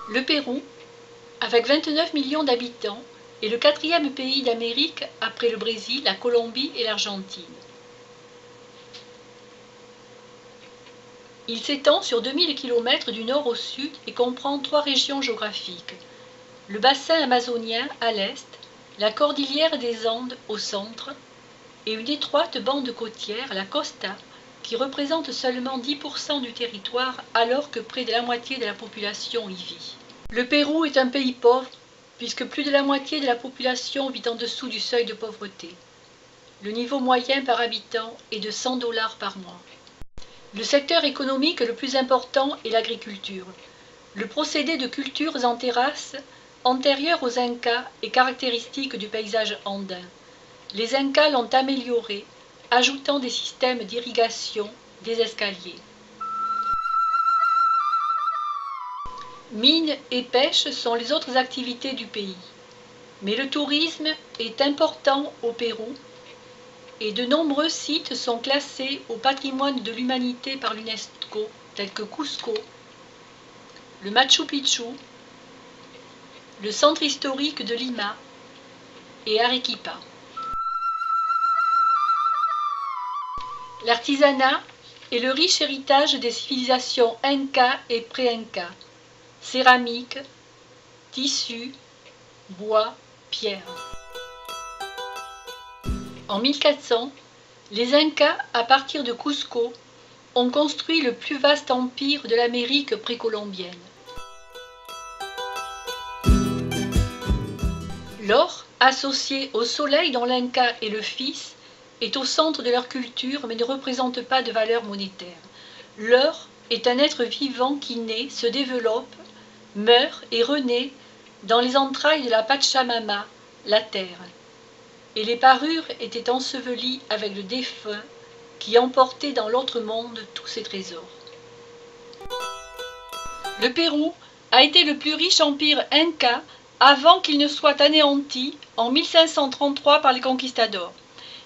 Le Pérou, avec 29 millions d'habitants, est le quatrième pays d'Amérique après le Brésil, la Colombie et l'Argentine. Il s'étend sur 2000 km du nord au sud et comprend 3 régions géographiques. Le bassin amazonien à l'est, la cordillère des Andes au centre et une étroite bande côtière, la costa, qui représente seulement 10% du territoire alors que près de la moitié de la population y vit. Le Pérou est un pays pauvre puisque plus de la moitié de la population vit en dessous du seuil de pauvreté. Le niveau moyen par habitant est de 100 $ par mois. Le secteur économique le plus important est l'agriculture. Le procédé de cultures en terrasse, antérieur aux Incas, est caractéristique du paysage andin. Les Incas l'ont amélioré, ajoutant des systèmes d'irrigation, des escaliers. Mines et pêche sont les autres activités du pays. Mais le tourisme est important au Pérou et de nombreux sites sont classés au patrimoine de l'humanité par l'UNESCO, tels que Cusco, le Machu Picchu, le centre historique de Lima et Arequipa. L'artisanat est le riche héritage des civilisations Inca et pré-Inca. Céramique, tissu, bois, pierre. En 1400, les Incas, à partir de Cusco, ont construit le plus vaste empire de l'Amérique précolombienne. L'or, associé au soleil dont l'Inca est le fils, est au centre de leur culture mais ne représente pas de valeur monétaire. L'or est un être vivant qui naît, se développe, meurt et renaît dans les entrailles de la Pachamama, la terre. Et les parures étaient ensevelies avec le défunt qui emportait dans l'autre monde tous ses trésors. Le Pérou a été le plus riche empire Inca avant qu'il ne soit anéanti en 1533 par les conquistadors.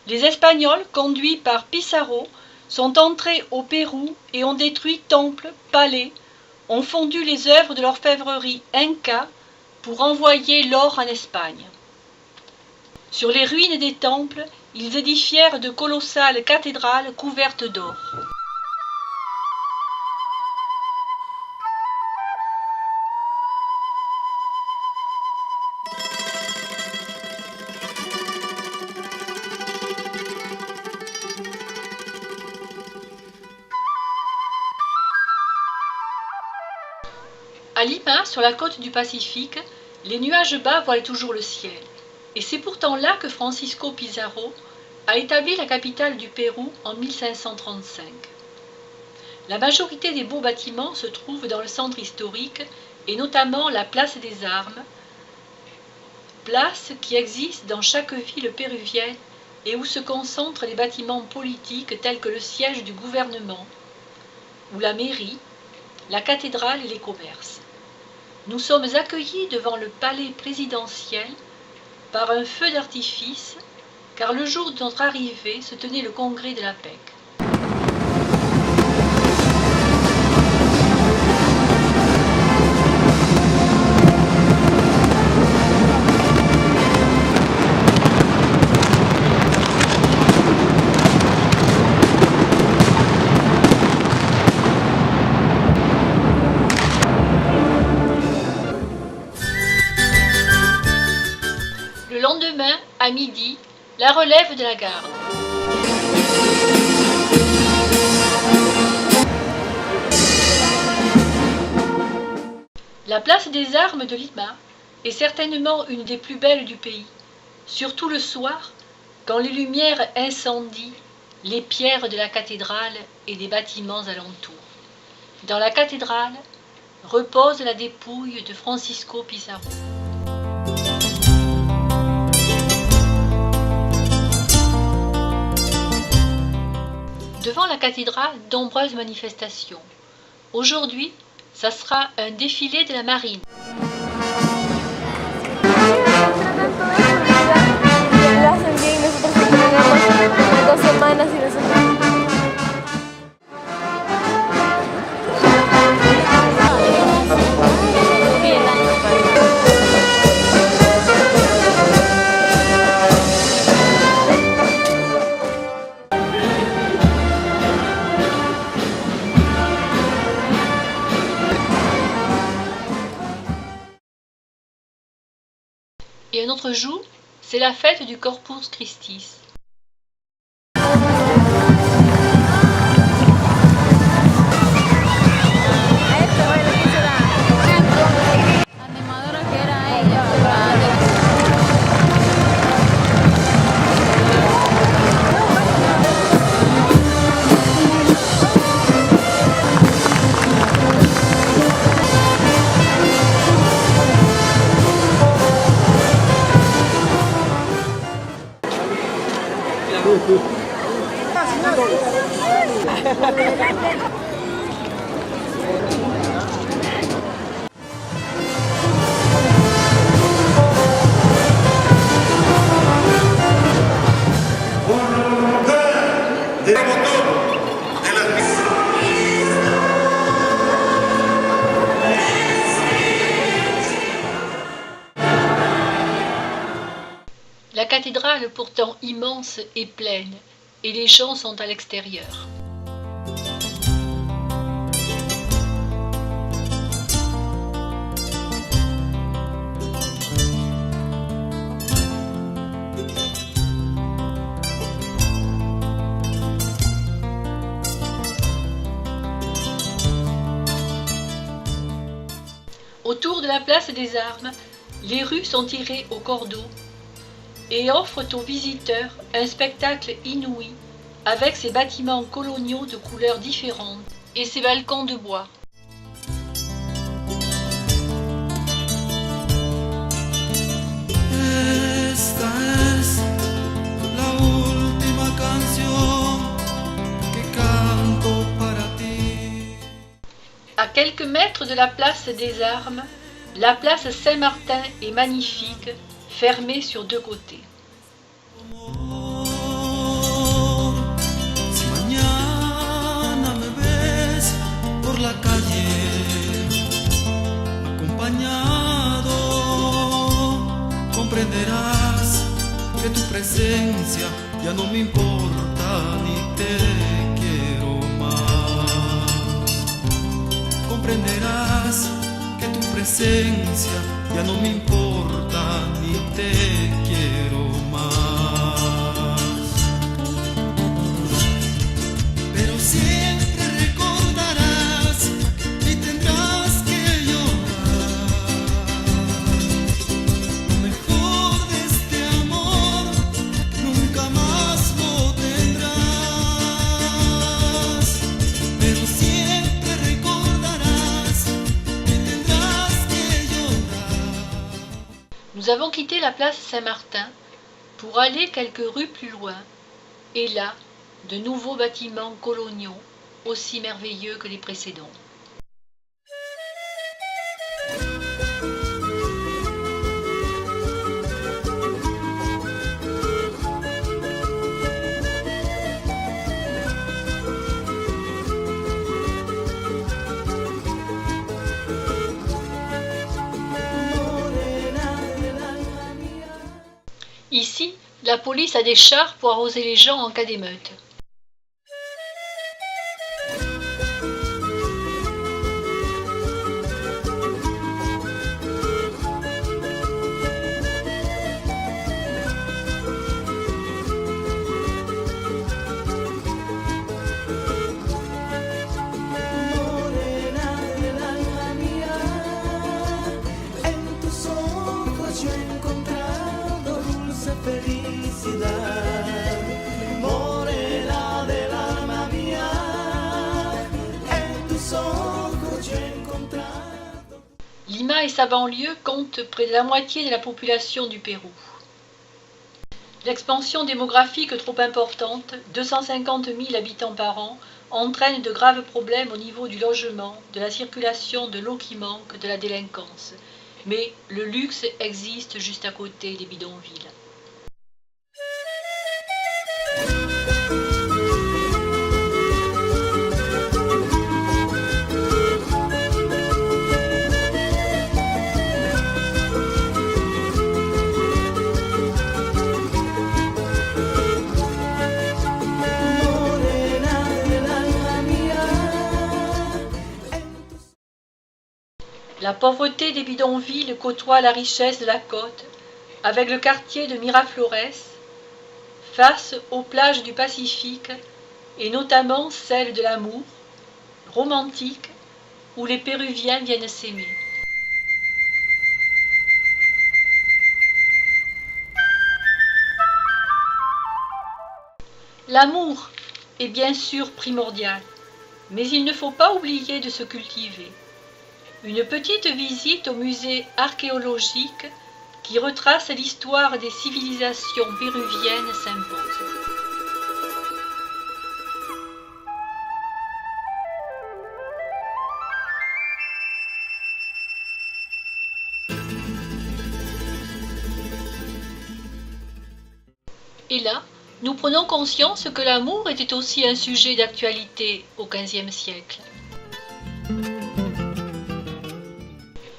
Les Espagnols, conduits par Pizarro, sont entrés au Pérou et ont détruit temples, palais, ont fondu les œuvres de l'orfèvrerie Inca pour envoyer l'or en Espagne. Sur les ruines des temples, ils édifièrent de colossales cathédrales couvertes d'or. À Lima, sur la côte du Pacifique, les nuages bas voilent toujours le ciel. Et c'est pourtant là que Francisco Pizarro a établi la capitale du Pérou en 1535. La majorité des beaux bâtiments se trouvent dans le centre historique et notamment la place des Armes, place qui existe dans chaque ville péruvienne et où se concentrent les bâtiments politiques tels que le siège du gouvernement, ou la mairie, la cathédrale et les commerces. Nous sommes accueillis devant le palais présidentiel par un feu d'artifice, car le jour de notre arrivée se tenait le congrès de la PEC. Le lendemain, à midi, la relève de la garde. La place des Armes de Lima est certainement une des plus belles du pays, surtout le soir, quand les lumières incendient les pierres de la cathédrale et des bâtiments alentours. Dans la cathédrale repose la dépouille de Francisco Pizarro. Devant la cathédrale, nombreuses manifestations. Aujourd'hui, ça sera un défilé de la marine. Et un autre jour, c'est la fête du Corpus Christi. La cathédrale, pourtant immense, est pleine, et les gens sont à l'extérieur. Autour de la place des Armes, les rues sont tirées au cordeau et offrent aux visiteurs un spectacle inouï avec ses bâtiments coloniaux de couleurs différentes et ses balcons de bois. Esta es la última canción que canto para ti. À quelques mètres de la place des Armes, la place Saint-Martin est magnifique, fermée sur deux côtés. Si mañana me ves por la calle acompañado, comprenderás que tu presencia ya no me importa ni te quiero más. Comprenderás que tu presencia ya no me importa ni te quiero más. Pero siempre recordarás y tendrás que llorar. Lo mejor de este amor nunca más lo tendrás. Pero siempre recordarás y tendrás que llorar. Nous avons quitté la place Saint-Martin pour aller quelques rues plus loin, et là, de nouveaux bâtiments coloniaux, aussi merveilleux que les précédents. Ici, la police a des chars pour arroser les gens en cas d'émeute. Lima et sa banlieue comptent près de la moitié de la population du Pérou. L'expansion démographique trop importante, 250 000 habitants par an, entraîne de graves problèmes au niveau du logement, de la circulation, de l'eau qui manque, de la délinquance. Mais le luxe existe juste à côté des bidonvilles. La pauvreté des bidonvilles côtoie la richesse de la côte, avec le quartier de Miraflores, face aux plages du Pacifique et notamment celle de l'amour, romantique, où les Péruviens viennent s'aimer. L'amour est bien sûr primordial, mais il ne faut pas oublier de se cultiver. Une petite visite au musée archéologique qui retrace l'histoire des civilisations péruviennes s'impose. Et là, nous prenons conscience que l'amour était aussi un sujet d'actualité au XVe siècle.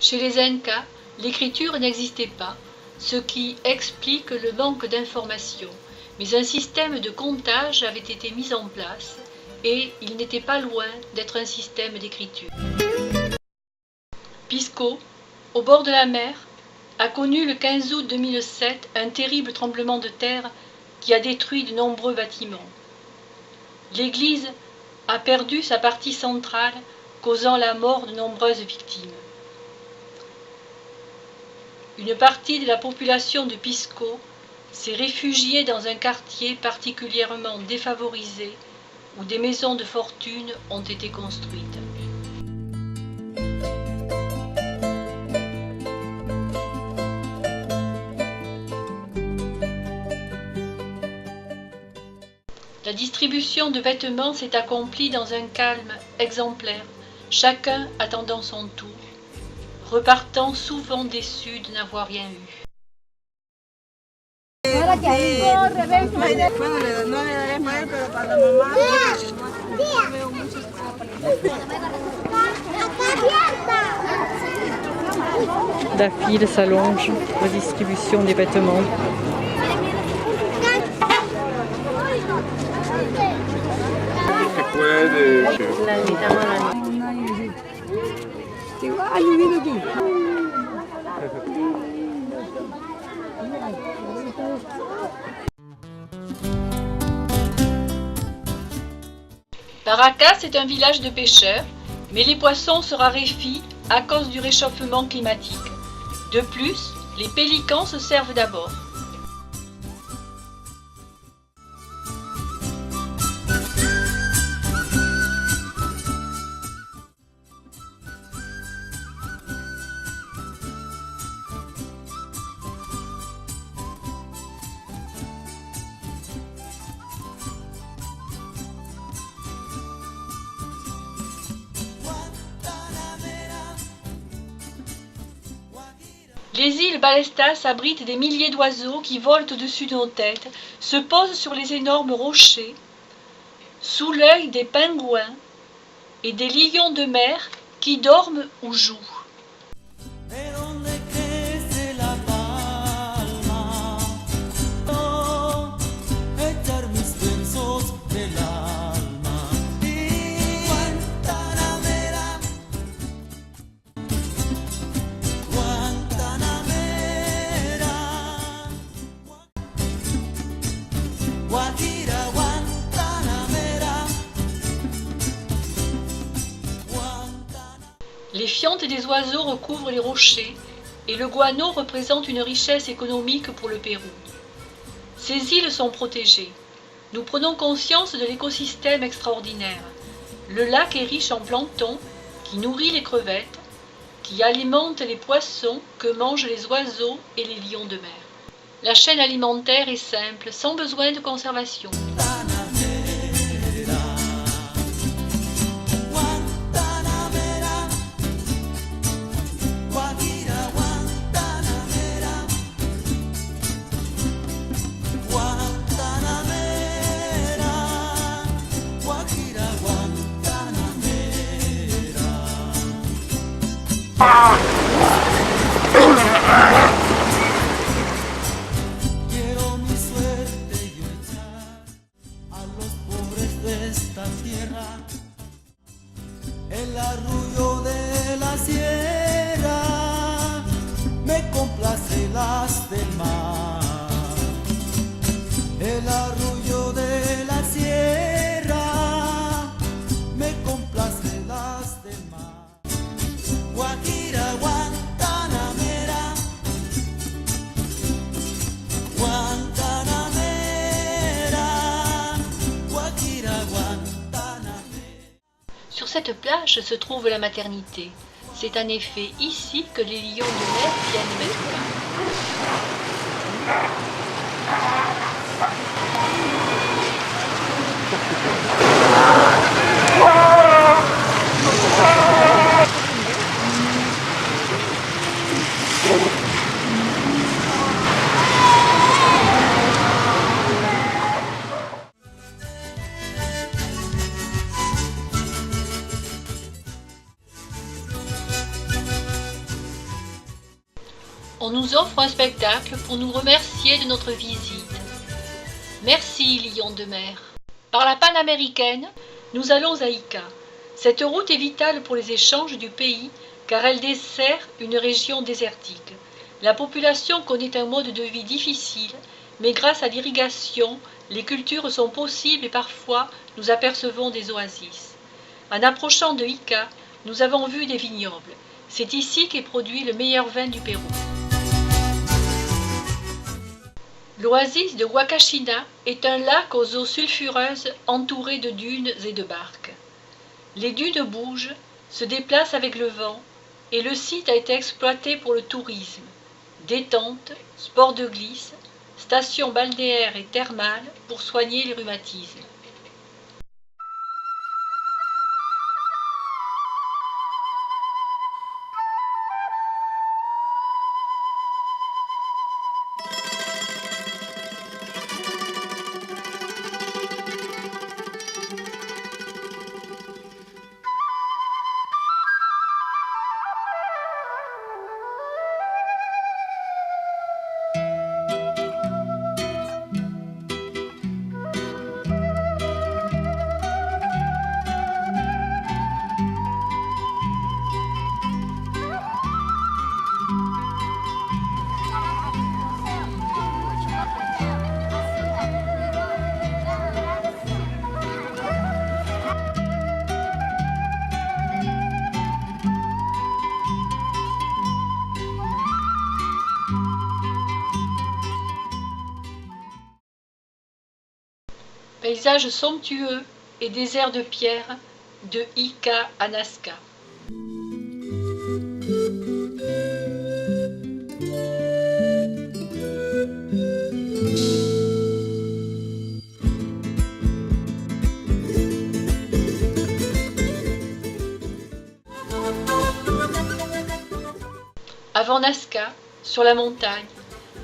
Chez les Incas, l'écriture n'existait pas, ce qui explique le manque d'informations, mais un système de comptage avait été mis en place et il n'était pas loin d'être un système d'écriture. Pisco, au bord de la mer, a connu le 15 août 2007 un terrible tremblement de terre qui a détruit de nombreux bâtiments. L'église a perdu sa partie centrale, causant la mort de nombreuses victimes. Une partie de la population de Pisco s'est réfugiée dans un quartier particulièrement défavorisé où des maisons de fortune ont été construites. La distribution de vêtements s'est accomplie dans un calme exemplaire, chacun attendant son tour, repartant souvent déçus de n'avoir rien eu. La file s'allonge, la distribution des vêtements. Paracas est un village de pêcheurs, mais les poissons se raréfient à cause du réchauffement climatique. De plus, les pélicans se servent d'abord. Les îles Ballestas abritent des milliers d'oiseaux qui volent au-dessus de nos têtes, se posent sur les énormes rochers, sous l'œil des pingouins et des lions de mer qui dorment ou jouent. Les fientes des oiseaux recouvrent les rochers et le guano représente une richesse économique pour le Pérou. Ces îles sont protégées. Nous prenons conscience de l'écosystème extraordinaire. Le lac est riche en plancton qui nourrit les crevettes, qui alimente les poissons que mangent les oiseaux et les lions de mer. La chaîne alimentaire est simple, sans besoin de conservation. Quiero mi suerte y echar a los pobres de esta tierra. El arrullo de la sierra me complace las del mar. El arrullo de la sierra me complace las del mar. Guajira, Guantanamera, Guantanamera, Guajira, Guantanamera. Sur cette plage se trouve la maternité. C'est en effet ici que les lions de mer viennent mettre bas. On nous offre un spectacle pour nous remercier de notre visite. Merci, lions de mer. Par la Panaméricaine, nous allons à Ica. Cette route est vitale pour les échanges du pays car elle dessert une région désertique. La population connaît un mode de vie difficile, mais grâce à l'irrigation, les cultures sont possibles et parfois nous apercevons des oasis. En approchant de Ica, nous avons vu des vignobles. C'est ici qu'est produit le meilleur vin du Pérou. L'oasis de Huacachina est un lac aux eaux sulfureuses entouré de dunes et de barques. Les dunes bougent, se déplacent avec le vent et le site a été exploité pour le tourisme, détente, sport de glisse, stations balnéaires et thermales pour soigner les rhumatismes. Paysage somptueux et désert de pierre de Ica à Nazca. Avant Nazca, sur la montagne,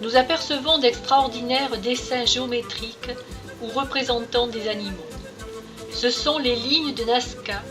nous apercevons d'extraordinaires dessins géométriques ou représentant des animaux. Ce sont les lignes de Nazca